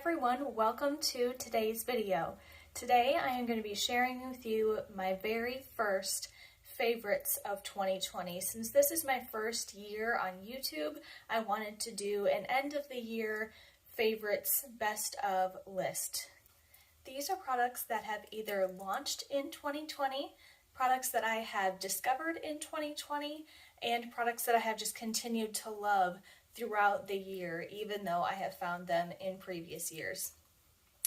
everyone, welcome to today's video. Today I am going to be sharing with you my very first favorites of 2020. Since this is my first year on YouTube, I wanted to do an end of the year favorites best of list. These are products that have either launched in 2020, products that I have discovered in 2020, and products that I have just continued to love throughout the year, even though I have found them in previous years.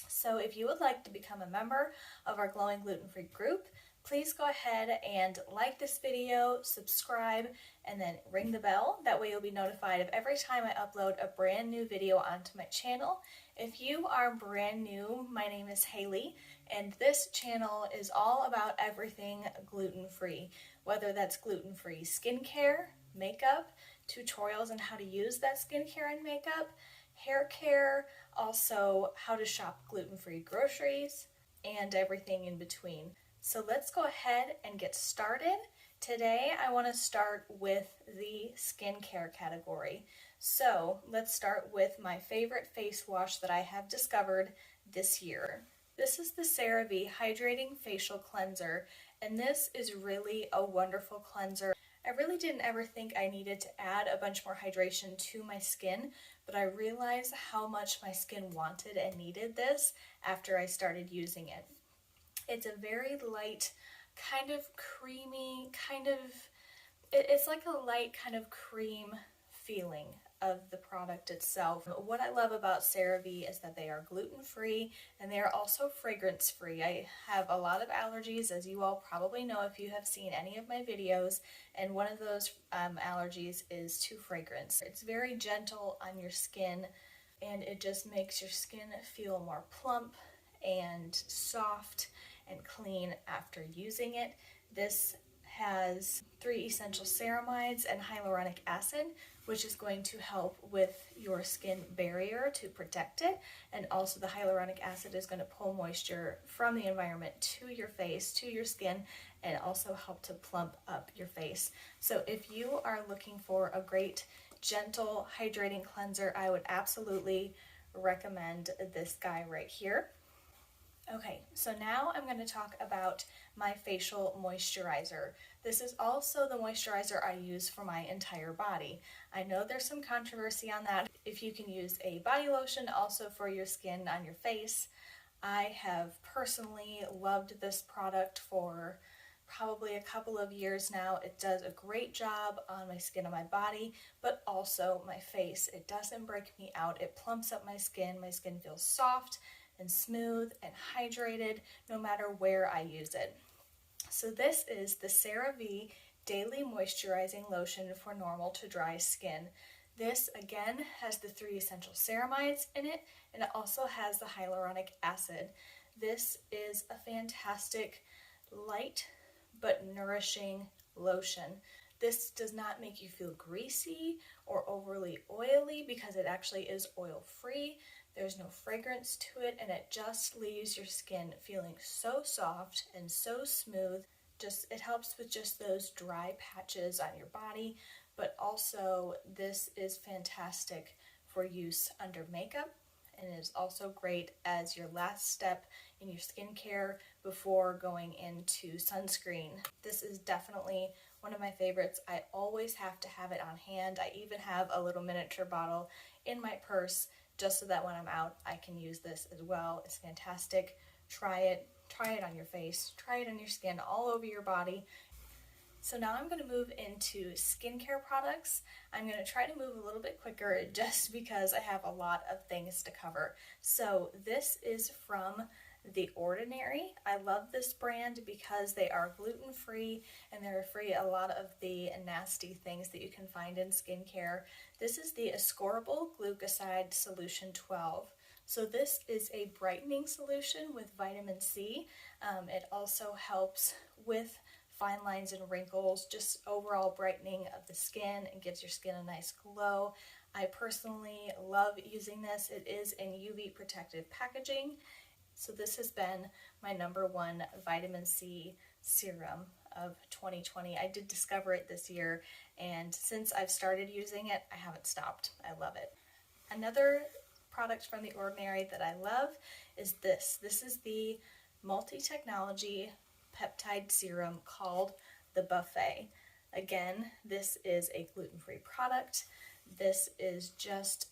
So if you would like to become a member of our Glowing Gluten-Free group, please go ahead and like this video, subscribe, and then ring the bell. That way you'll be notified of every time I upload a brand new video onto my channel. If you are brand new, my name is Haley, and this channel is all about everything gluten-free, whether that's gluten-free skincare, makeup, tutorials on how to use that skincare and makeup, hair care, also how to shop gluten-free groceries, and everything in between. So let's go ahead and get started. Today I want to start with the skincare category. So let's start with my favorite face wash that I have discovered this year. This is the CeraVe Hydrating Facial Cleanser, and this is really a wonderful cleanser. I really didn't ever think I needed to add a bunch more hydration to my skin, but I realized how much my skin wanted and needed this after I started using it. It's a very light, kind of creamy, it's like a light kind of cream feeling of the product itself. What I love about CeraVe is that they are gluten-free and they are also fragrance-free. I have a lot of allergies, as you all probably know if you have seen any of my videos, and one of those allergies is to fragrance. It's very gentle on your skin and it just makes your skin feel more plump and soft and clean after using it. This has 3 essential ceramides and hyaluronic acid, which is going to help with your skin barrier to protect it, and also the hyaluronic acid is going to pull moisture from the environment to your face, to your skin, and also help to plump up your face. So if you are looking for a great gentle hydrating cleanser, I would absolutely recommend this guy right here. Okay, so now I'm going to talk about my facial moisturizer. This is also the moisturizer I use for my entire body. I know there's some controversy on that. If you can use a body lotion also for your skin on your face. I have personally loved this product for probably a couple of years now. It does a great job on my skin and my body, but also my face. It doesn't break me out. It plumps up my skin. My skin feels soft and smooth and hydrated no matter where I use it. So this is the CeraVe Daily Moisturizing Lotion for normal to dry skin. This again has the 3 essential ceramides in it, and it also has the hyaluronic acid. This is a fantastic light but nourishing lotion. This does not make you feel greasy or overly oily because it actually is oil-free. There's no fragrance to it, and it just leaves your skin feeling so soft and so smooth. It helps with just those dry patches on your body, but also this is fantastic for use under makeup, and it is also great as your last step in your skincare before going into sunscreen. This is definitely one of my favorites. I always have to have it on hand. I even have a little miniature bottle in my purse just so that when I'm out, I can use this as well. It's fantastic. Try it on your face, try it on your skin, all over your body. So now I'm going to move into skincare products. I'm going to try to move a little bit quicker just because I have a lot of things to cover. So this is from The Ordinary. I love this brand because they are gluten-free and they're free a lot of the nasty things that you can find in skincare. This is the Ascorbic Glucoside Solution 12. So this is a brightening solution with vitamin C. It also helps with fine lines and wrinkles, just overall brightening of the skin, and gives your skin a nice glow. I personally love using this. It is in UV protective packaging. So this has been my #1 vitamin C serum of 2020. I did discover it this year, and since I've started using it, I haven't stopped. I love it. Another product from The Ordinary that I love is this. This is the multi-technology peptide serum called the Buffet. Again, this is a gluten-free product. This is just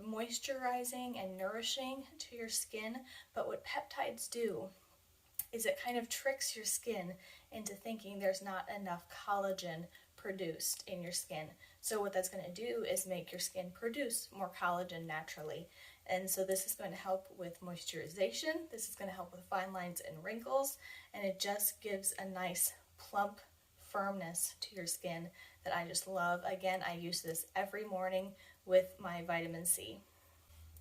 moisturizing and nourishing to your skin, but what peptides do is it kind of tricks your skin into thinking there's not enough collagen produced in your skin. So what that's going to do is make your skin produce more collagen naturally. And so this is going to help with moisturization, this is going to help with fine lines and wrinkles, and it just gives a nice plump firmness to your skin that I just love. Again, I use this every morning with my vitamin C.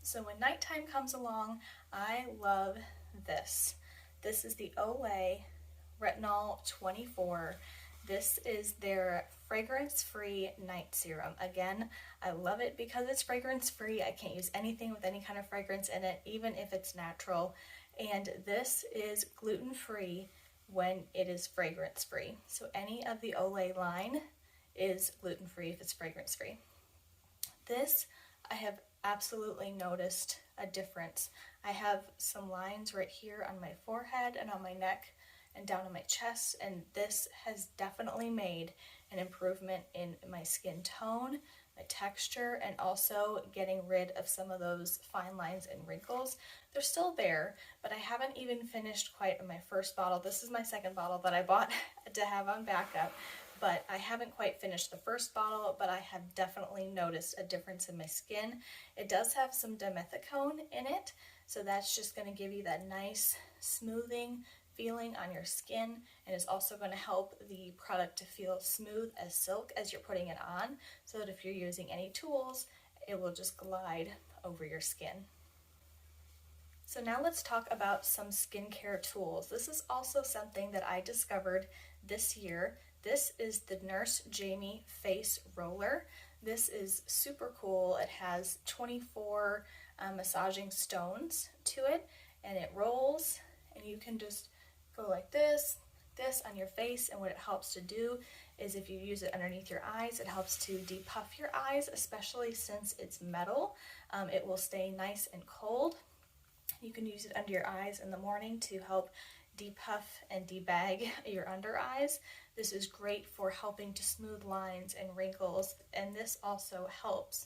So when nighttime comes along, I love this. This is the Olay Retinol 24. This is their fragrance-free night serum. Again, I love it because it's fragrance-free. I can't use anything with any kind of fragrance in it, even if it's natural. And this is gluten-free when it is fragrance-free. So any of the Olay line is gluten-free if it's fragrance-free. This, I have absolutely noticed a difference. I have some lines right here on my forehead and on my neck and down on my chest, and this has definitely made an improvement in my skin tone, my texture, and also getting rid of some of those fine lines and wrinkles. They're still there, but I haven't even finished quite my first bottle. This is my second bottle that I bought to have on backup, but I haven't quite finished the first bottle, but I have definitely noticed a difference in my skin. It does have some dimethicone in it, so that's just going to give you that nice smoothing feeling on your skin, and it's also going to help the product to feel smooth as silk as you're putting it on, so that if you're using any tools, it will just glide over your skin. So now let's talk about some skincare tools. This is also something that I discovered this year. This is the Nurse Jamie Face Roller. This is super cool. It has 24 massaging stones to it, and it rolls, and you can just go like this on your face, and what it helps to do is if you use it underneath your eyes, it helps to depuff your eyes, especially since it's metal. It will stay nice and cold. You can use it under your eyes in the morning to help depuff and debag your under eyes. This is great for helping to smooth lines and wrinkles, and this also helps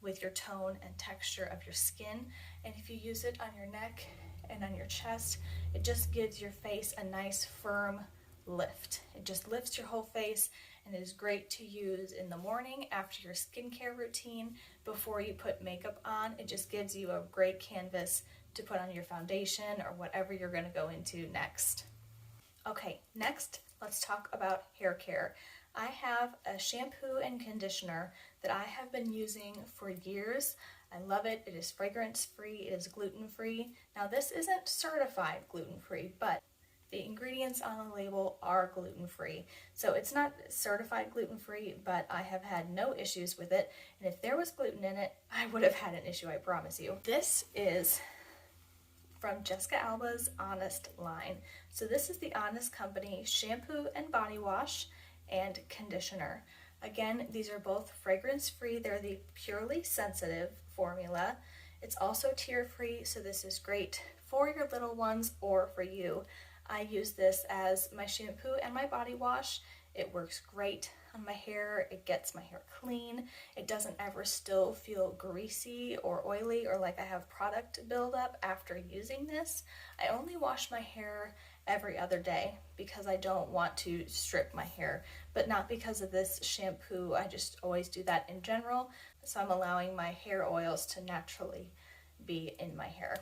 with your tone and texture of your skin. And if you use it on your neck and on your chest, it just gives your face a nice firm lift. It just lifts your whole face, and it is great to use in the morning after your skincare routine before you put makeup on. It just gives you a great canvas to put on your foundation or whatever you're going to go into next. Okay, next let's talk about hair care. I have a shampoo and conditioner that I have been using for years. I love it. It is fragrance-free. It is gluten-free. Now, this isn't certified gluten-free, but the ingredients on the label are gluten-free. So it's not certified gluten-free, but I have had no issues with it. And if there was gluten in it, I would have had an issue, I promise you. This is from Jessica Alba's Honest line. So this is the Honest Company shampoo and body wash and conditioner. Again, these are both fragrance-free. They're the purely sensitive formula. It's also tear-free, so this is great for your little ones or for you. I use this as my shampoo and my body wash. It works great on my hair. It gets my hair clean. It doesn't ever still feel greasy or oily or like I have product buildup after using this. I only wash my hair every other day because I don't want to strip my hair, but not because of this shampoo. I just always do that in general, so I'm allowing my hair oils to naturally be in my hair.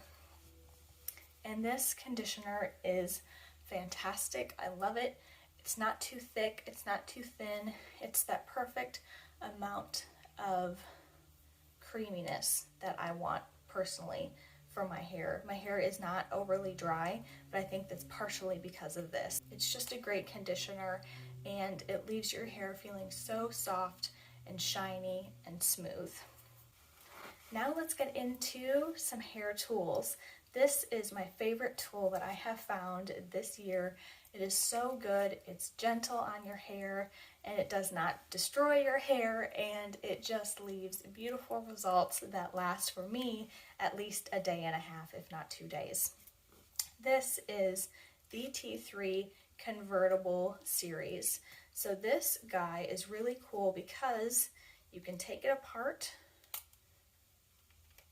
And this conditioner is fantastic. I love it. It's not too thick, it's not too thin. It's that perfect amount of creaminess that I want personally for my hair. My hair is not overly dry, but I think that's partially because of this. It's just a great conditioner, and it leaves your hair feeling so soft and shiny and smooth. Now let's get into some hair tools. This is my favorite tool that I have found this year. It is so good. It's gentle on your hair and it does not destroy your hair, and it just leaves beautiful results that last for me at least a day and a half, if not 2 days. This is the T3 Convertible Series. So this guy is really cool because you can take it apart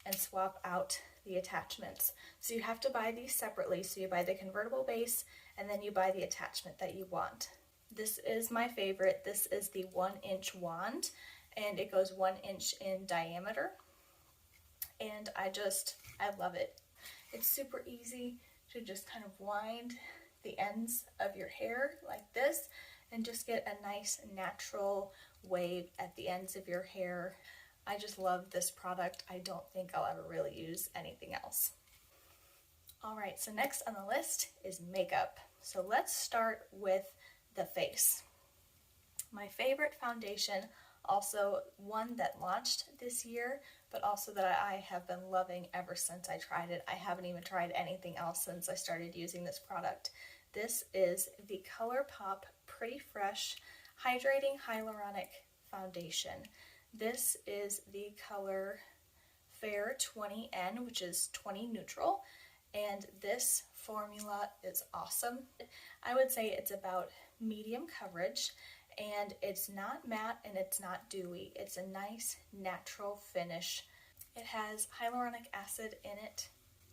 and swap out the attachments. So you have to buy these separately. So you buy the convertible base and then you buy the attachment that you want. This is my favorite. This is the 1-inch wand and it goes 1 inch in diameter. And I love it. It's super easy to just kind of wind the ends of your hair like this and just get a nice natural wave at the ends of your hair. I just love this product. I don't think I'll ever really use anything else. Alright, so next on the list is makeup. So let's start with the face. My favorite foundation, also one that launched this year, but also that I have been loving ever since I tried it. I haven't even tried anything else since I started using this product. This is the ColourPop Pretty Fresh Hydrating Hyaluronic Foundation. This is the color Fair 20N, which is 20 neutral, and this formula is awesome. I would say it's about medium coverage, and it's not matte and it's not dewy. It's a nice natural finish. It has hyaluronic acid in it,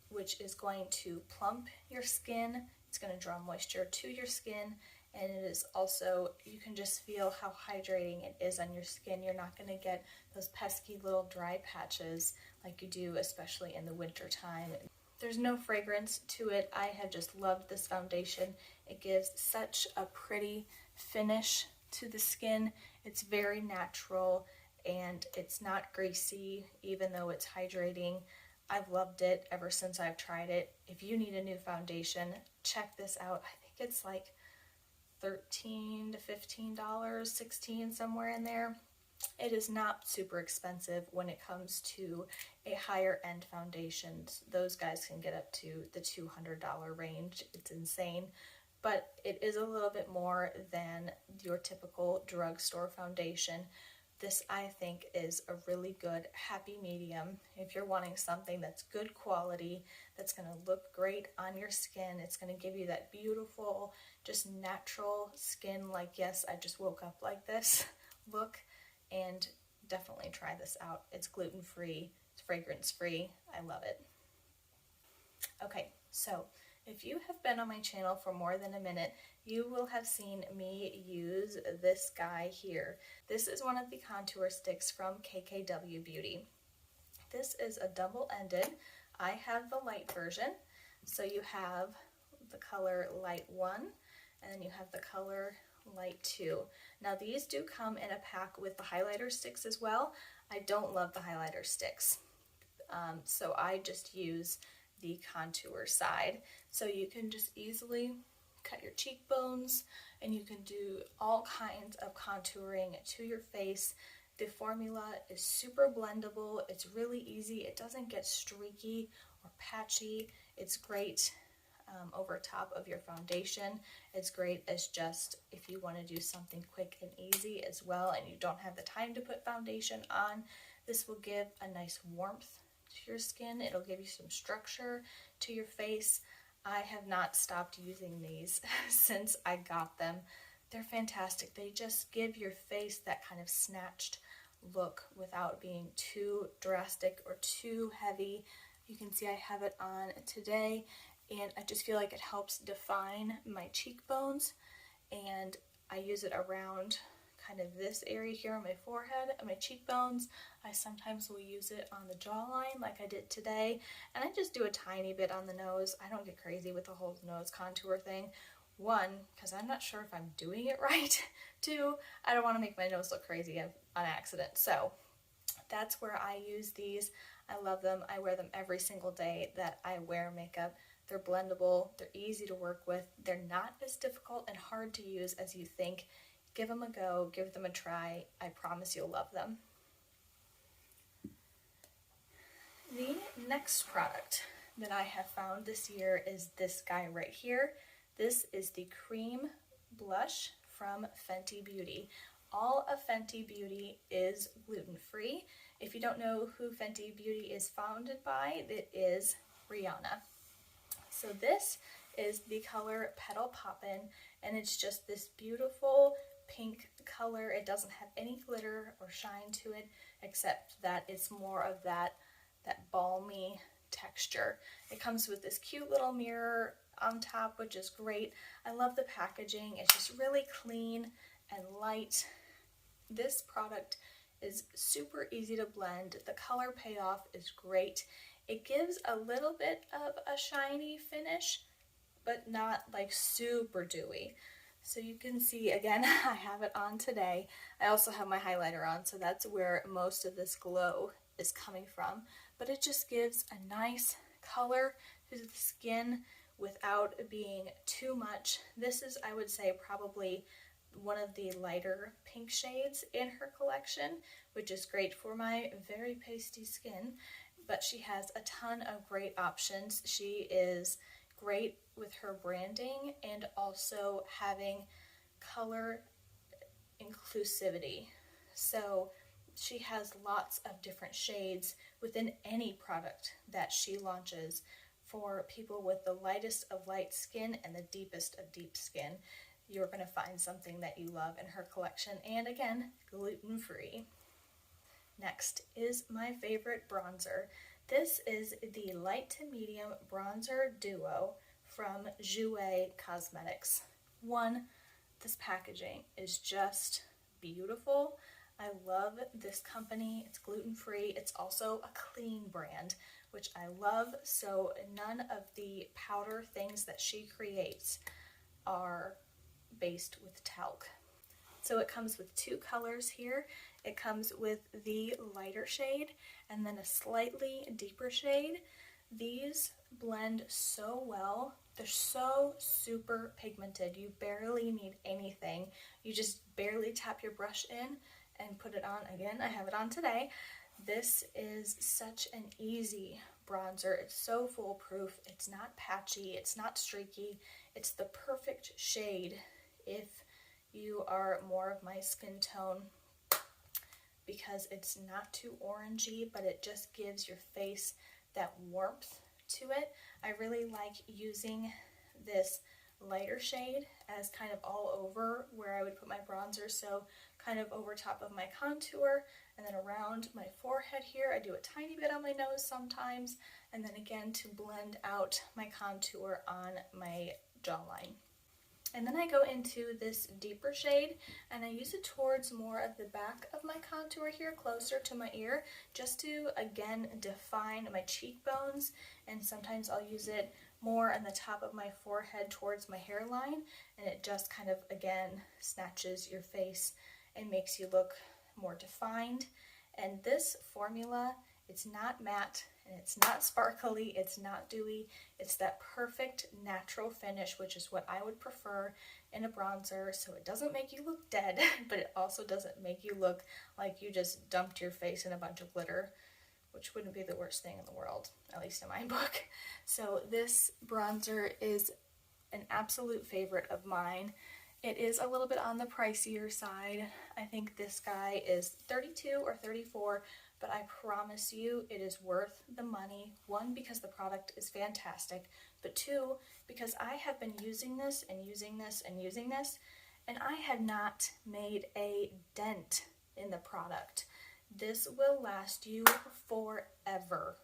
which is going to plump your skin. It's going to draw moisture to your skin, and it is also, you can just feel how hydrating it is on your skin. You're not going to get those pesky little dry patches like you do, especially in the winter time. There's no fragrance to it. I have just loved this foundation. It gives such a pretty finish to the skin. It's very natural and it's not greasy, even though it's hydrating. I've loved it ever since I've tried it. If you need a new foundation, check this out. I think it's like $13 to $15, $16, somewhere in there. It is not super expensive when it comes to a higher end foundations. Those guys can get up to the $200 range. It's insane, but it is a little bit more than your typical drugstore foundation. This, I think, is a really good happy medium. If you're wanting something that's good quality, that's going to look great on your skin, it's going to give you that beautiful, just natural skin, like, yes, I just woke up like this look, and definitely try this out. It's gluten-free, it's fragrance-free. I love it. Okay, so if you have been on my channel for more than a minute, you will have seen me use this guy here. This is one of the contour sticks from KKW Beauty. This is a double-ended. I have the light version, so you have the color Light 1, and then you have the color Light 2. Now these do come in a pack with the highlighter sticks as well. I don't love the highlighter sticks, so I just use the contour side. So you can just easily cut your cheekbones and you can do all kinds of contouring to your face. The formula is super blendable. It's really easy. It doesn't get streaky or patchy. It's great over top of your foundation. It's great as just if you want to do something quick and easy as well and you don't have the time to put foundation on. This will give a nice warmth to your skin. It'll give you some structure to your face. I have not stopped using these since I got them. They're fantastic. They just give your face that kind of snatched look without being too drastic or too heavy. You can see I have it on today, and I just feel like it helps define my cheekbones, and I use it around kind of this area here on my forehead and my cheekbones. I sometimes will use it on the jawline like I did today, and I just do a tiny bit on the nose. I don't get crazy with the whole nose contour thing. One, because I'm not sure if I'm doing it right. Two, I don't want to make my nose look crazy on accident. So that's where I use these. I love them. I wear them every single day that I wear makeup. They're blendable. They're easy to work with. They're not as difficult and hard to use as you think. Give them a go. Give them a try. I promise you'll love them. The next product that I have found this year is this guy right here. This is the Cream Blush from Fenty Beauty. All of Fenty Beauty is gluten-free. If you don't know who Fenty Beauty is founded by, it is Rihanna. So this is the color Petal Poppin', and it's just this beautiful pink color. It doesn't have any glitter or shine to it, except that it's more of that balmy texture. It comes with this cute little mirror on top, which is great. I love the packaging. It's just really clean and light. This product is super easy to blend. The color payoff is great. It gives a little bit of a shiny finish, but not like super dewy. So you can see, again, I have it on today. I also have my highlighter on, so that's where most of this glow is coming from. But it just gives a nice color to the skin without being too much. This is, I would say, probably one of the lighter pink shades in her collection, which is great for my very pasty skin. But she has a ton of great options. She is great with her branding and also having color inclusivity. So she has lots of different shades within any product that she launches for people with the lightest of light skin and the deepest of deep skin. You're going to find something that you love in her collection, and again, gluten-free. Next is my favorite bronzer. This is the light to medium bronzer duo from Jouer Cosmetics. This packaging is just beautiful. I love this company. It's gluten-free. It's also a clean brand, which I love. So none of the powder things that she creates are based with talc. So it comes with two colors here. It comes with the lighter shade and then a slightly deeper shade. These blend so well. They're so super pigmented. You barely need anything. You just barely tap your brush in and put it on. Again, I have it on today. This is such an easy bronzer. It's so foolproof. It's not patchy. It's not streaky. It's the perfect shade if you are more of my skin tone, because it's not too orangey, but it just gives your face that warmth to it. I really like using this lighter shade as kind of all over where I would put my bronzer, so kind of over top of my contour and then around my forehead here. I do a tiny bit on my nose sometimes, and then again to blend out my contour on my jawline. And then I go into this deeper shade and I use it towards more of the back of my contour here, closer to my ear, just to again define my cheekbones. And sometimes I'll use it more on the top of my forehead towards my hairline, and it just kind of again snatches your face and makes you look more defined. And this formula, it's not matte and it's not sparkly, it's not dewy, it's that perfect natural finish, which is what I would prefer in a bronzer. So it doesn't make you look dead, but it also doesn't make you look like you just dumped your face in a bunch of glitter, which wouldn't be the worst thing in the world, at least in my book. So this bronzer is an absolute favorite of mine. It is a little bit on the pricier side. I think this guy is $32 or $34, but I promise you it is worth the money. One, because the product is fantastic, but two, because I have been using this and using this and using this, and I have not made a dent in the product. This will last you forever.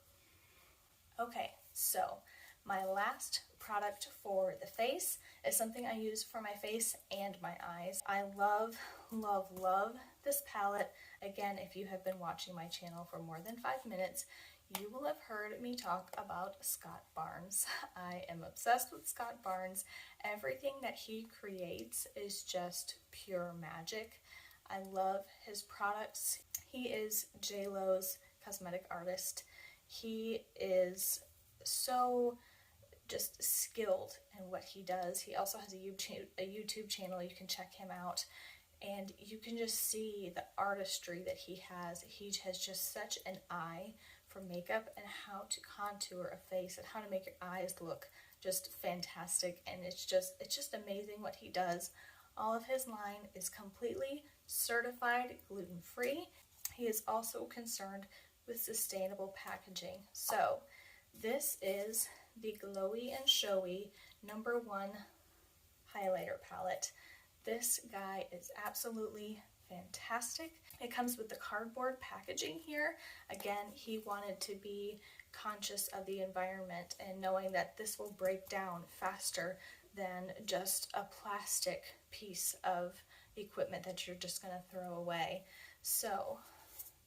Okay, so my last product for the face is something I use for my face and my eyes. I love, love, love this palette. Again, if you have been watching my channel for more than 5 minutes, you will have heard me talk about Scott Barnes. I am obsessed with Scott Barnes. Everything that he creates is just pure magic. I love his products. He is J-Lo's cosmetic artist. He is so just skilled in what he does. He also has a YouTube channel. You can check him out, and you can just see the artistry that he has. He has just such an eye for makeup and how to contour a face and how to make your eyes look just fantastic. And it's just amazing what he does. All of his line is completely certified gluten-free. He is also concerned with sustainable packaging. So this is the Glowy and Showy #1 highlighter palette. This guy is absolutely fantastic. It comes with the cardboard packaging here. Again, he wanted to be conscious of the environment and knowing that this will break down faster than just a plastic piece of equipment that you're just going to throw away. So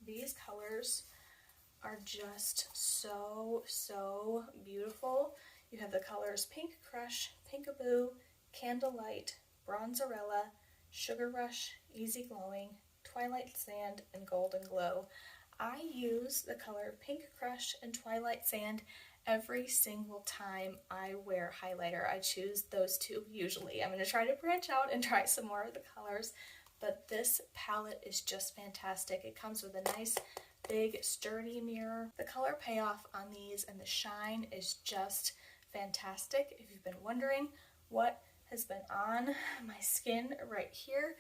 these colors are just so beautiful. You have the colors Pink Crush, Pinkaboo, Candlelight, Bronzerella, Sugar Rush, Easy Glowing, Twilight Sand, and Golden Glow. I use the color Pink Crush and Twilight Sand every single time I wear highlighter. I choose those two usually. I'm going to try to branch out and try some more of the colors, but this palette is just fantastic. It comes with a nice big sturdy mirror. The color payoff on these and the shine is just fantastic. If you've been wondering what has been on my skin right here,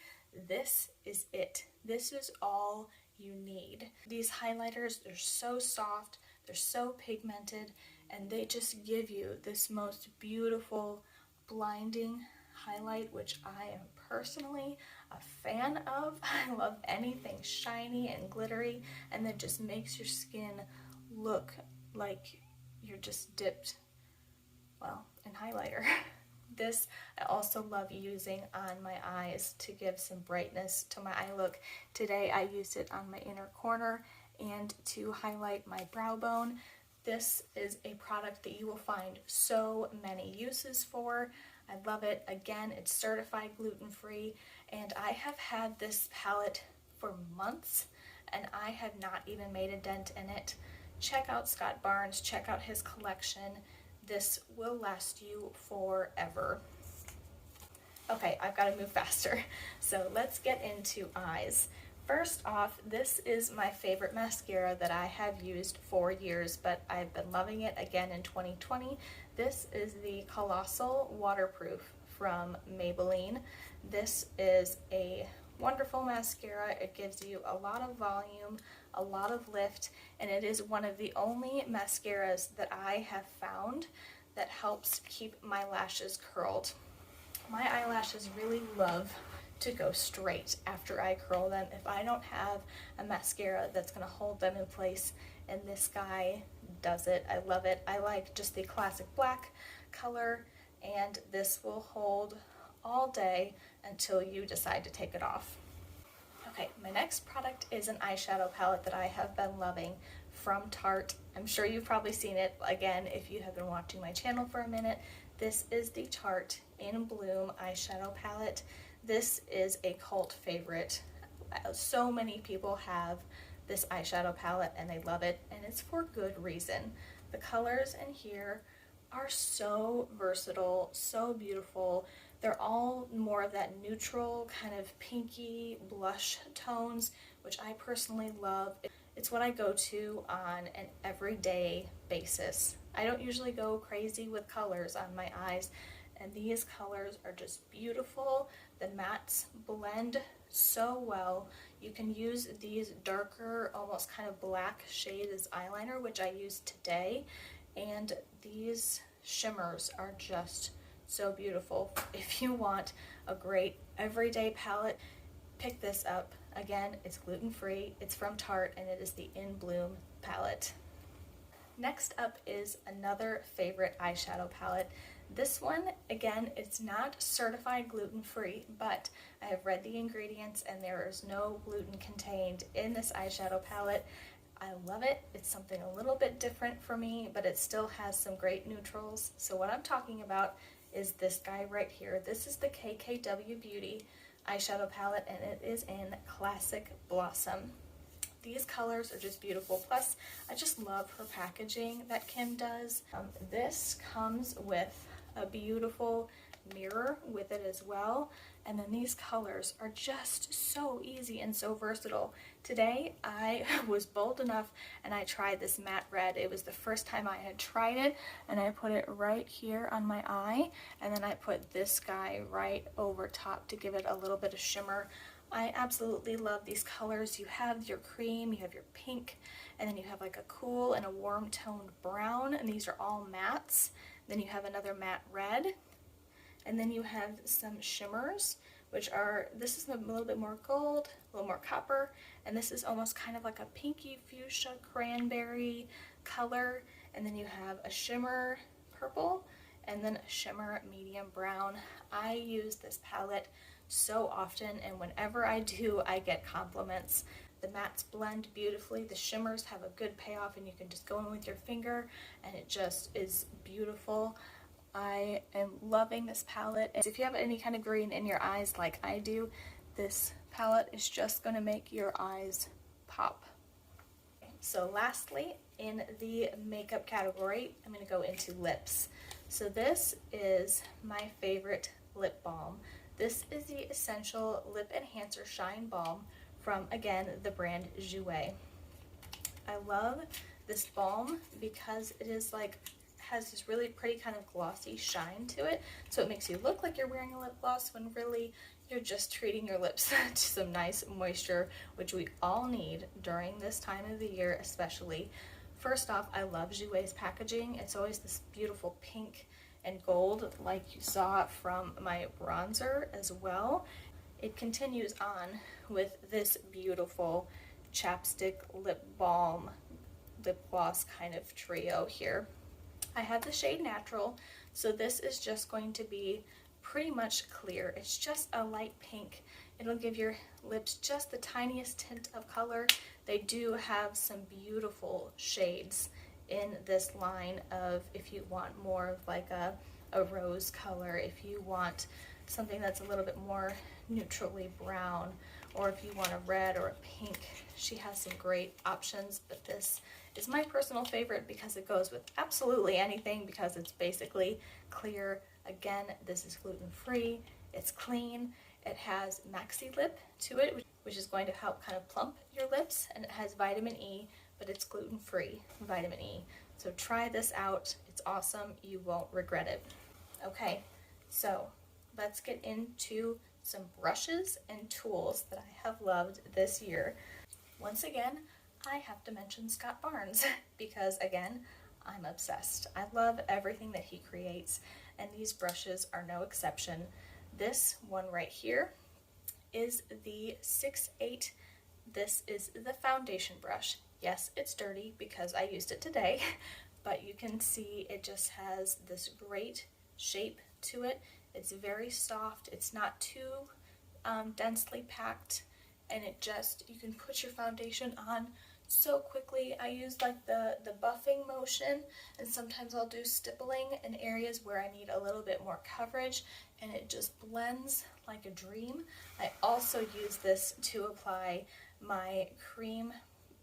this is it. This is all you need. These highlighters, they're so soft, they're so pigmented, and they just give you this most beautiful, blinding highlight, which I am personally a fan of. I love anything shiny and glittery, and that just makes your skin look like you're just dipped, well, in highlighter. This I also love using on my eyes to give some brightness to my eye look. Today I used it on my inner corner and to highlight my brow bone. This is a product that you will find so many uses for. I love it. Again, it's certified gluten-free, and I have had this palette for months and I have not even made a dent in it. Check out Scott Barnes, check out his collection. This will last you forever. Okay, I've got to move faster. So let's get into eyes. First off, this is my favorite mascara that I have used for years, but I've been loving it again in 2020. This is the Colossal Waterproof from Maybelline. This is a wonderful mascara. It gives you a lot of volume, a lot of lift, and it is one of the only mascaras that I have found that helps keep my lashes curled. My eyelashes really love to go straight after I curl them if I don't have a mascara that's going to hold them in place, and this guy does it. I love it. I like just the classic black color, and this will hold all day until you decide to take it off. Okay, my next product is an eyeshadow palette that I have been loving from Tarte. I'm sure you've probably seen it again if you have been watching my channel for a minute. This is the Tarte In Bloom eyeshadow palette. This is a cult favorite. So many people have this eyeshadow palette and they love it, and it's for good reason. The colors in here are so versatile, so beautiful. They're all more of that neutral kind of pinky blush tones, which I personally love. It's what I go to on an everyday basis. I don't usually go crazy with colors on my eyes, and these colors are just beautiful. The mattes blend so well. You can use these darker, almost kind of black shades as eyeliner, which I used today, and these shimmers are just so beautiful. If you want a great everyday palette, pick this up. Again, it's gluten-free, it's from Tarte, and it is the In Bloom palette. Next up is another favorite eyeshadow palette. This one, again, it's not certified gluten-free, but I have read the ingredients and there is no gluten contained in this eyeshadow palette. I love it. It's something a little bit different for me, but it still has some great neutrals. So what I'm talking about is this guy right here. This is the KKW Beauty eyeshadow palette, and it is in Classic Blossom. These colors are just beautiful. Plus, I just love her packaging that Kim does. This comes with a beautiful mirror with it as well. And then these colors are just so easy and so versatile. Today I was bold enough and I tried this matte red. It was the first time I had tried it, and I put it right here on my eye, and then I put this guy right over top to give it a little bit of shimmer. I absolutely love these colors. You have your cream, you have your pink, and then you have like a cool and a warm toned brown, and these are all mattes. Then you have another matte red, and then you have some shimmers, which are, this is a little bit more gold, a little more copper, and this is almost kind of like a pinky fuchsia cranberry color, and then you have a shimmer purple, and then a shimmer medium brown. I use this palette so often, and whenever I do, I get compliments. The mattes blend beautifully, the shimmers have a good payoff, and you can just go in with your finger, and it just is beautiful. I am loving this palette. If you have any kind of green in your eyes like I do, this palette is just going to make your eyes pop. So lastly, in the makeup category, I'm going to go into lips. So this is my favorite lip balm. This is the Essential Lip Enhancer Shine Balm from, again, the brand Jouer. I love this balm because it is like, has this really pretty kind of glossy shine to it, so it makes you look like you're wearing a lip gloss when really you're just treating your lips to some nice moisture, which we all need during this time of the year especially. First off, I love Jouer's packaging. It's always this beautiful pink and gold like you saw from my bronzer as well. It continues on with this beautiful chapstick lip balm, lip gloss kind of trio here. I have the shade Natural, so this is just going to be pretty much clear. It's just a light pink. It'll give your lips just the tiniest tint of color. They do have some beautiful shades in this line of, if you want more of like a rose color, if you want something that's a little bit more neutrally brown, or if you want a red or a pink. She has some great options, but this is my personal favorite because it goes with absolutely anything, because it's basically clear. Again, this is gluten-free, it's clean, it has Maxi Lip to it, which is going to help kind of plump your lips, and it has vitamin E, but it's gluten-free vitamin E. So try this out, it's awesome, you won't regret it. Okay, so let's get into some brushes and tools that I have loved this year. Once again, I have to mention Scott Barnes because, again, I'm obsessed. I love everything that he creates, and these brushes are no exception. This one right here is the 6'8". This is the foundation brush. Yes, it's dirty because I used it today, but you can see it just has this great shape to it. It's very soft. It's not too densely packed, and it just, you can put your foundation on so quickly. I use like the buffing motion, and sometimes I'll do stippling in areas where I need a little bit more coverage, and it just blends like a dream. I also use this to apply my cream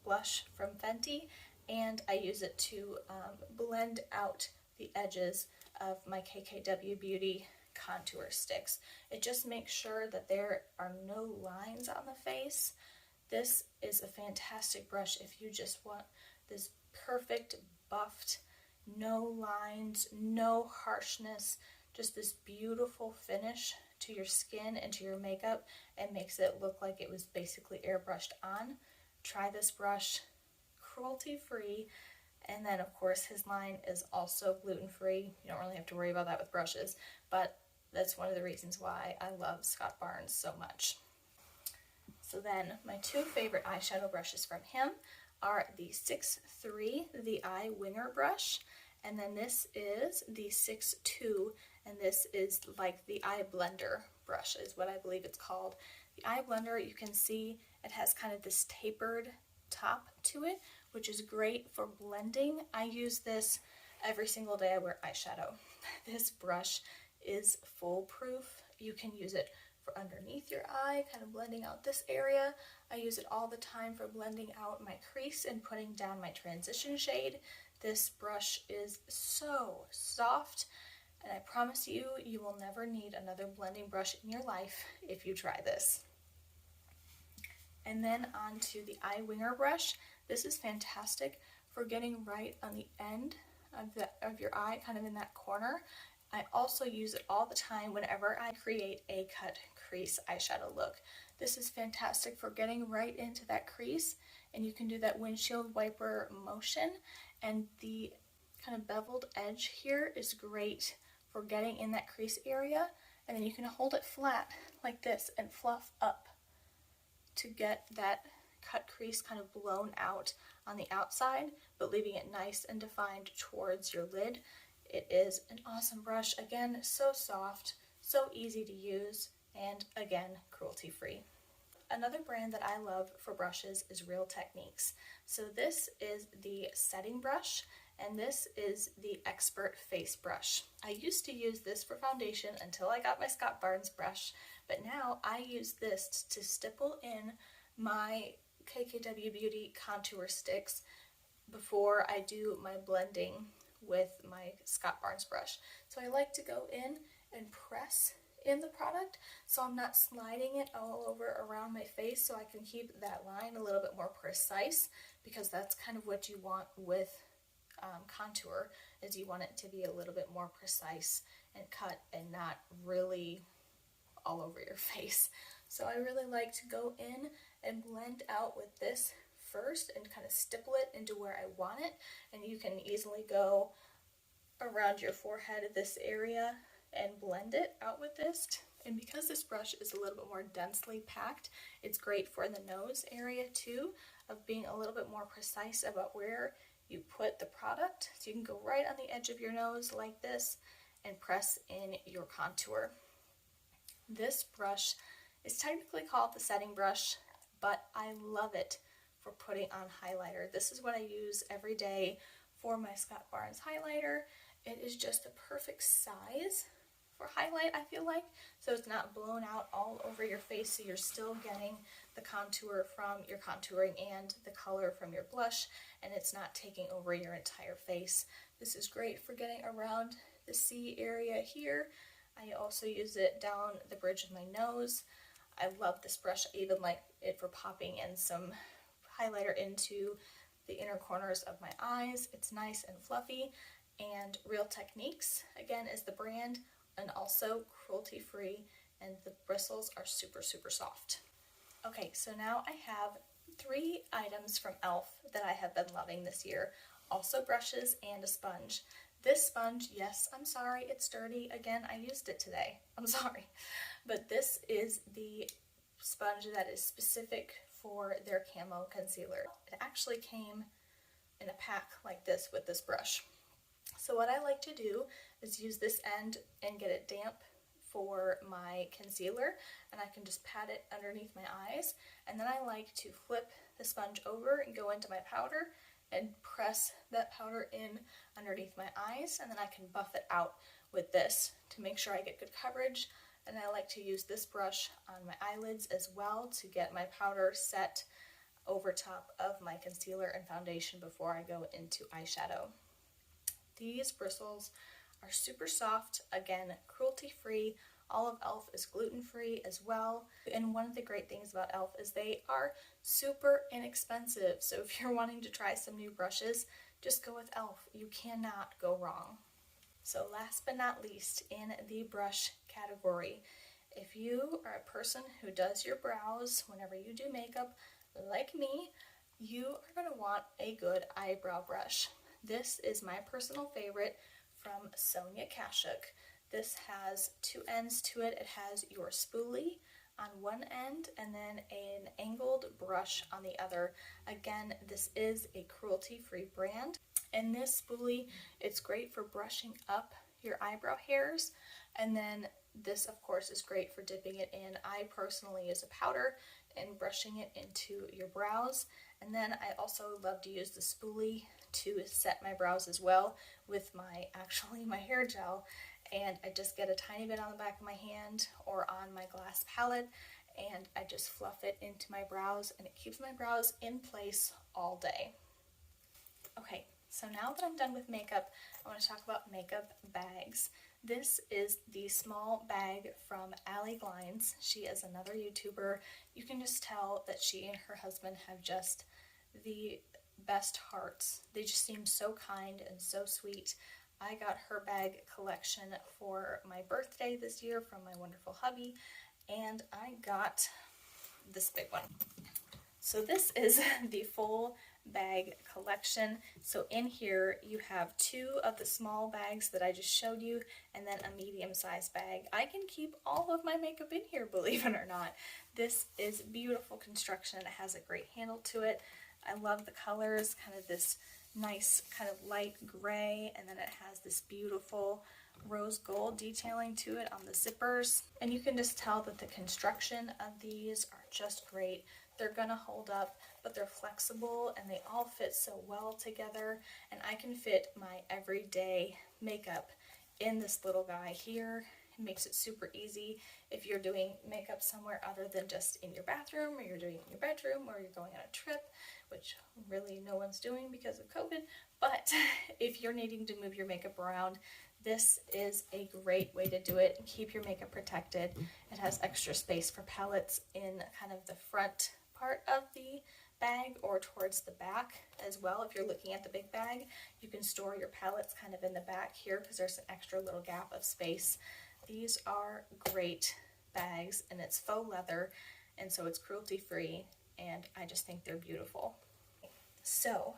blush from Fenty, and I use it to blend out the edges of my KKW Beauty contour sticks. It just makes sure that there are no lines on the face. This is a fantastic brush if you just want this perfect buffed, no lines, no harshness, just this beautiful finish to your skin and to your makeup, and makes it look like it was basically airbrushed on. Try this brush, cruelty-free. And then, of course, his line is also gluten-free. You don't really have to worry about that with brushes, but that's one of the reasons why I love Scott Barnes so much. So then, my two favorite eyeshadow brushes from him are the 6'3", the Eye Winger brush, and then this is the 6'2", and this is like the Eye Blender brush, is what I believe it's called. The Eye Blender, you can see it has kind of this tapered top to it, which is great for blending. I use this every single day I wear eyeshadow. This brush is foolproof. You can use it for underneath your eye, kind of blending out this area. I use it all the time for blending out my crease and putting down my transition shade. This brush is so soft. And I promise you, you will never need another blending brush in your life if you try this. And then on to the eye winger brush. This is fantastic for getting right on the end of your eye, kind of in that corner. I also use it all the time whenever I create a cut crease eyeshadow look. This is fantastic for getting right into that crease, and you can do that windshield wiper motion, and the kind of beveled edge here is great for getting in that crease area, and then you can hold it flat like this and fluff up to get that cut crease kind of blown out on the outside, but leaving it nice and defined towards your lid. It is an awesome brush. Again, so soft, so easy to use, and again, cruelty free. Another brand that I love for brushes is Real Techniques. So this is the setting brush, and this is the Expert Face Brush. I used to use this for foundation until I got my Scott Barnes brush, but now I use this to stipple in my KKW Beauty contour sticks before I do my blending with my Scott Barnes brush. So I like to go in and press in the product so I'm not sliding it all over around my face, so I can keep that line a little bit more precise, because that's kind of what you want with contour, is you want it to be a little bit more precise and cut and not really all over your face. So I really like to go in and blend out with this first and kind of stipple it into where I want it, and you can easily go around your forehead, this area, and blend it out with this. And because this brush is a little bit more densely packed, it's great for the nose area too, of being a little bit more precise about where you put the product. So you can go right on the edge of your nose like this and press in your contour. This brush is technically called the setting brush, but I love it for putting on highlighter. This is what I use every day for my Scott Barnes highlighter. It is just the perfect size for highlight, I feel like, so it's not blown out all over your face, so you're still getting the contour from your contouring and the color from your blush, and it's not taking over your entire face. This is great for getting around the C area here. I also use it down the bridge of my nose. I love this brush. I even like it for popping in some highlighter into the inner corners of my eyes. It's nice and fluffy, and Real Techniques, again, is the brand, and also cruelty free, and the bristles are super, super soft. Okay, so now I have 3 items from e.l.f. that I have been loving this year, also brushes and a sponge. This sponge, yes, I'm sorry, it's dirty. Again, I used it today. I'm sorry. But this is the sponge that is specific for their camo concealer. It actually came in a pack like this with this brush. So what I like to do is use this end and get it damp for my concealer, and I can just pat it underneath my eyes, and then I like to flip the sponge over and go into my powder and press that powder in underneath my eyes, and then I can buff it out with this to make sure I get good coverage. And I like to use this brush on my eyelids as well to get my powder set over top of my concealer and foundation before I go into eyeshadow. These bristles are super soft, again, cruelty-free. All of e.l.f. is gluten-free as well. And one of the great things about e.l.f. is they are super inexpensive. So if you're wanting to try some new brushes, just go with e.l.f. You cannot go wrong. So last but not least, in the brush category, if you are a person who does your brows whenever you do makeup, like me, you are going to want a good eyebrow brush. This is my personal favorite from Sonia Kashuk. This has 2 ends to it. It has your spoolie on one end and then an angled brush on the other. Again, this is a cruelty-free brand. And this spoolie, it's great for brushing up your eyebrow hairs, and then this of course is great for dipping it in. I personally use a powder and brushing it into your brows, and then I also love to use the spoolie to set my brows as well with my hair gel, and I just get a tiny bit on the back of my hand or on my glass palette, and I just fluff it into my brows, and it keeps my brows in place all day. Okay, So now that I'm done with makeup, I want to talk about makeup bags. This is the small bag from Allie Glines. She is another YouTuber. You can just tell that she and her husband have just the best hearts. They just seem so kind and so sweet. I got her bag collection for my birthday this year from my wonderful hubby, and I got this big one. So this is the full bag collection. So in here you have 2 of the small bags that I just showed you, and then a medium-sized bag. I can keep all of my makeup in here, believe it or not. This is beautiful construction. It has a great handle to it. I love the colors, kind of this nice kind of light gray, and then it has this beautiful rose gold detailing to it on the zippers. And you can just tell that the construction of these are just great. They're gonna hold up, but they're flexible and they all fit so well together, and I can fit my everyday makeup in this little guy here. It makes it super easy if you're doing makeup somewhere other than just in your bathroom, or you're doing it in your bedroom, or you're going on a trip, which really no one's doing because of COVID. But if you're needing to move your makeup around, this is a great way to do it and keep your makeup protected. It has extra space for palettes in kind of the front part of the bag or towards the back as well. If you're looking at the big bag, you can store your palettes kind of in the back here because there's an extra little gap of space. These are great bags, and it's faux leather, and so it's cruelty free, and I just think they're beautiful. So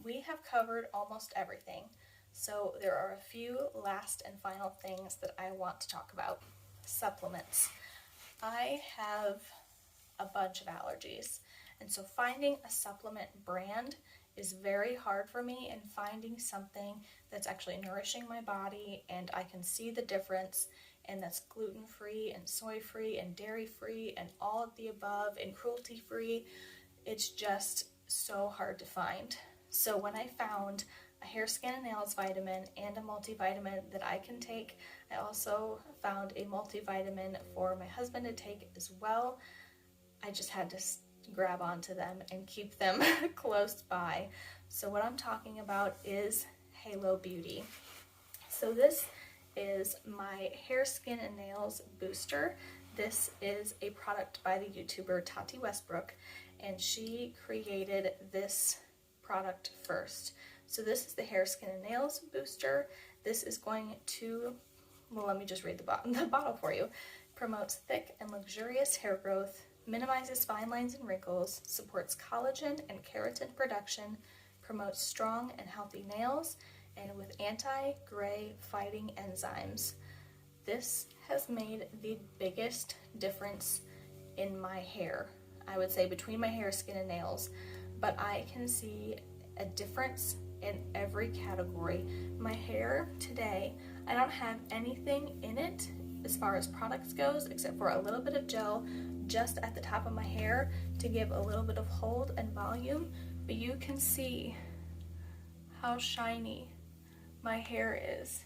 we have covered almost everything. So there are a few last and final things that I want to talk about. Supplements. I have a bunch of allergies, and so finding a supplement brand is very hard for me, and finding something that's actually nourishing my body and I can see the difference, and that's gluten-free and soy-free and dairy-free and all of the above and cruelty-free, it's just so hard to find. So when I found a hair, skin, and nails vitamin and a multivitamin that I can take, I also found a multivitamin for my husband to take as well. I just had to grab onto them and keep them close by. So what I'm talking about is Halo Beauty. So this is my hair, skin, and nails booster. This is a product by the YouTuber Tarte Westbrook, and she created this product first. So this is the hair, skin, and nails booster. This is going to, well, let me just read the bottle for you. Promotes thick and luxurious hair growth, minimizes fine lines and wrinkles, supports collagen and keratin production, promotes strong and healthy nails, and with anti-gray fighting enzymes. This has made the biggest difference in my hair, I would say, between my hair, skin, and nails, but I can see a difference in every category. My hair today, I don't have anything in it as far as products goes except for a little bit of gel just at the top of my hair to give a little bit of hold and volume, but you can see how shiny my hair is,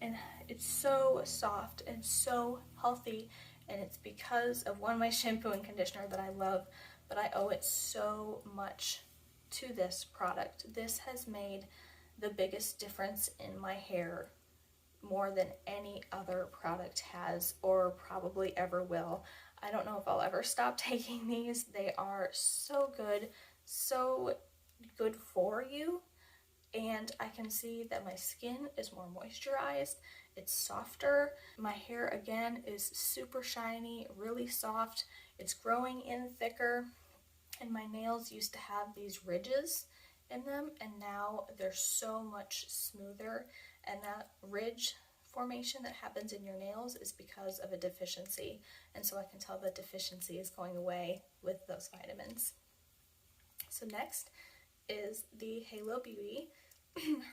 and it's so soft and so healthy, and it's because of my shampoo and conditioner that I love, but I owe it so much to this product. This has made the biggest difference in my hair, more than any other product has or probably ever will. I don't know if I'll ever stop taking these. They are so good for you, and I can see that my skin is more moisturized, it's softer. My hair again is super shiny, really soft, it's growing in thicker, and my nails used to have these ridges in them, and now they're so much smoother, and that ridge formation that happens in your nails is because of a deficiency, and so I can tell the deficiency is going away with those vitamins. So next is the Halo Beauty,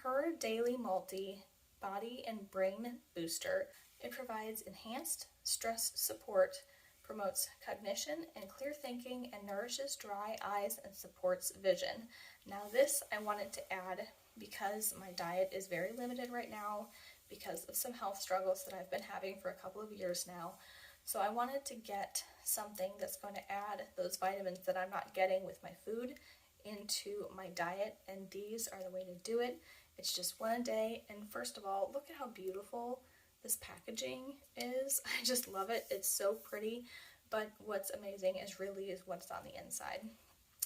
her Daily Multi Body and Brain Booster. It provides enhanced stress support, promotes cognition and clear thinking, and nourishes dry eyes and supports vision. Now this I wanted to add because my diet is very limited right now because of some health struggles that I've been having for a couple of years now. So I wanted to get something that's going to add those vitamins that I'm not getting with my food into my diet, and these are the way to do it. It's just one a day, and first of all, look at how beautiful this packaging is. I just love it. It's so pretty, but what's amazing is what's on the inside.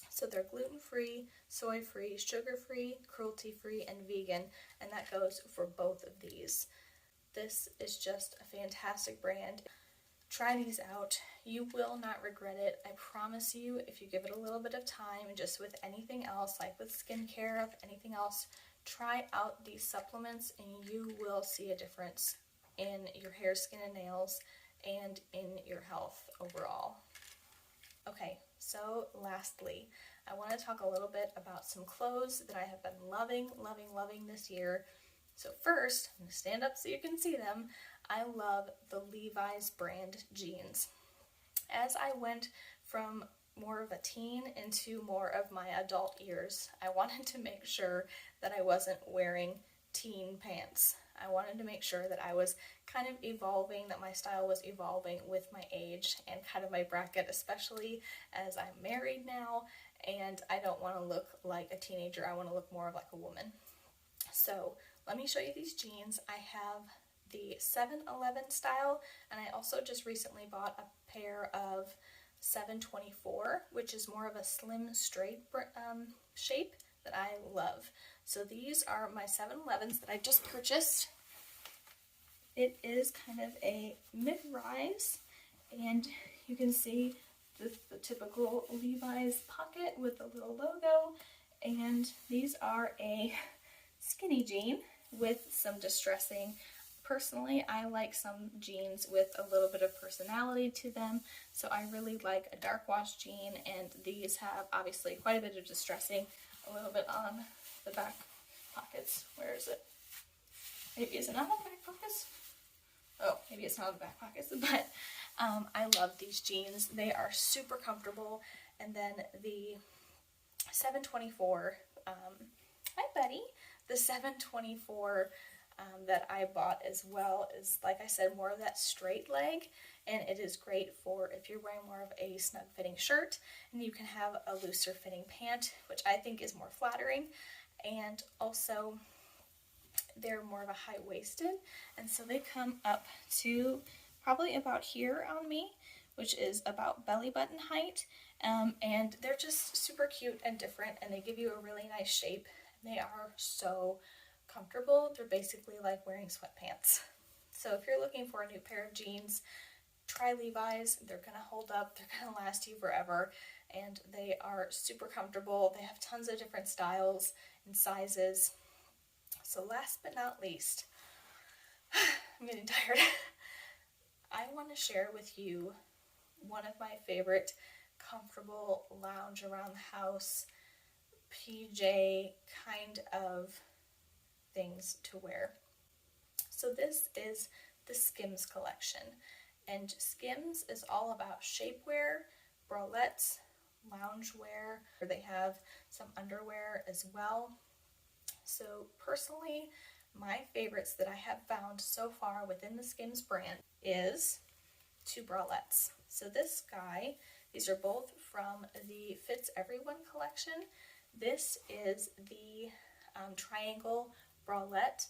So they're gluten-free, soy-free, sugar-free, cruelty-free, and vegan, and that goes for both of these. This is just a fantastic brand. Try these out. You will not regret it. I promise you, if you give it a little bit of time, just with anything else, like with skincare, with anything else, try out these supplements and you will see a difference in your hair, skin, and nails, and in your health overall. Okay, so lastly, I want to talk a little bit about some clothes that I have been loving this year. So first, I'm going to stand up so you can see them. I love the Levi's brand jeans. As I went from more of a teen into more of my adult years, I wanted to make sure that I wasn't wearing teen pants. I wanted to make sure that I was kind of evolving, that my style was evolving with my age and kind of my bracket, especially as I'm married now and I don't want to look like a teenager. I want to look more like a woman. So let me show you these jeans. I have the 711 style, and I also just recently bought a pair of 724, which is more of a slim straight shape that I love. So these are my 711s that I just purchased. It is kind of a mid-rise, and you can see the typical Levi's pocket with the little logo, and these are a skinny jean with some distressing. Personally, I like some jeans with a little bit of personality to them, so I really like a dark wash jean, and these have obviously quite a bit of distressing, a little bit on the back pockets. Where is it? Maybe is it not on the back pockets? Oh, maybe it's not on the back pockets, but I love these jeans. They are super comfortable. And then the 724, hi buddy, the 724 that I bought as well is, like I said, more of that straight leg, and it is great for if you're wearing more of a snug fitting shirt, and you can have a looser fitting pant, which I think is more flattering, and also they're more of a high-waisted, and so they come up to probably about here on me, which is about belly button height, and they're just super cute and different, and they give you a really nice shape. They are so comfortable. They're basically like wearing sweatpants. So if you're looking for a new pair of jeans, try Levi's. They're going to hold up. They're going to last you forever, and they are super comfortable. They have tons of different styles and sizes. So last but not least, I'm getting tired. I want to share with you one of my favorite comfortable lounge around the house PJ kind of things to wear. So this is the Skims collection, and Skims is all about shapewear, bralettes, loungewear. They have some underwear as well. So personally, my favorites that I have found so far within the Skims brand is two bralettes. So this guy, these are both from the Fits Everyone collection. This is the triangle bralette,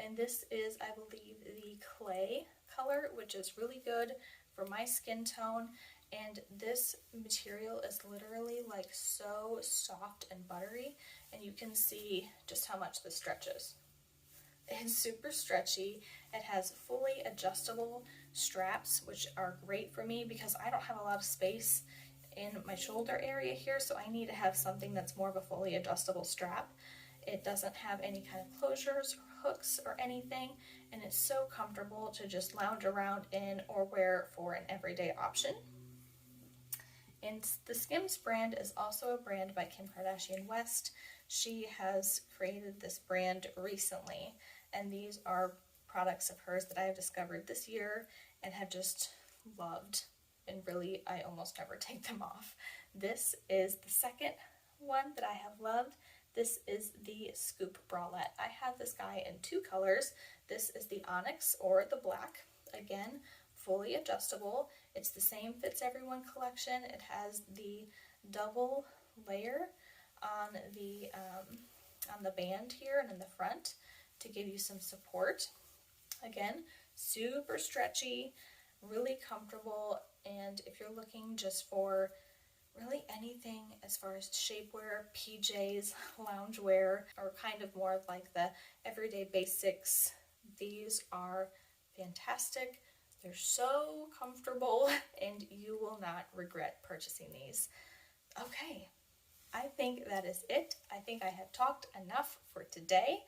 and this is, I believe, the clay color, which is really good for my skin tone, and this material is literally like so soft and buttery, and you can see just how much this stretches. It's super stretchy. It has fully adjustable straps, which are great for me because I don't have a lot of space in my shoulder area here, so I need to have something that's more of a fully adjustable strap. It doesn't have any kind of closures or hooks or anything, and it's so comfortable to just lounge around in or wear for an everyday option. And the Skims brand is also a brand by Kim Kardashian West. She has created this brand recently, and these are products of hers that I have discovered this year and have just loved. And really, I almost never take them off. This is the second one that I have loved. This is the Scoop bralette. I have this guy in two colors. This is the Onyx or the black. Again, fully adjustable. It's the same Fits Everyone collection. It has the double layer on the band here and in the front to give you some support. Again, super stretchy, really comfortable, and if you're looking just for really anything as far as shapewear, PJs, loungewear, or kind of more of like the everyday basics, these are fantastic. They're so comfortable and you will not regret purchasing these. Okay, I think that is it. I think I have talked enough for today.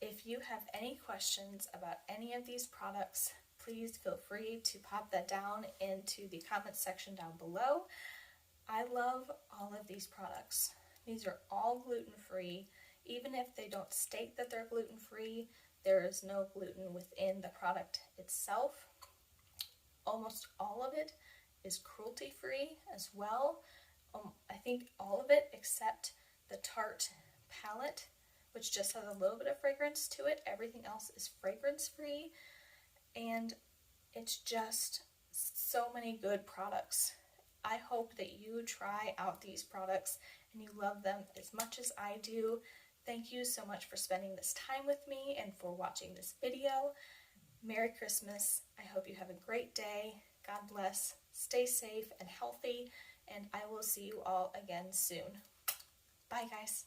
If you have any questions about any of these products, please feel free to pop that down into the comments section down below. I love all of these products. These are all gluten-free. Even if they don't state that they're gluten-free, there is no gluten within the product itself. Almost all of it is cruelty-free as well. I think all of it except the Tarte palette, which just has a little bit of fragrance to it. Everything else is fragrance-free, and it's just so many good products. I hope that you try out these products and you love them as much as I do. Thank you so much for spending this time with me and for watching this video. Merry Christmas. I hope you have a great day. God bless. Stay safe and healthy, and I will see you all again soon. Bye, guys.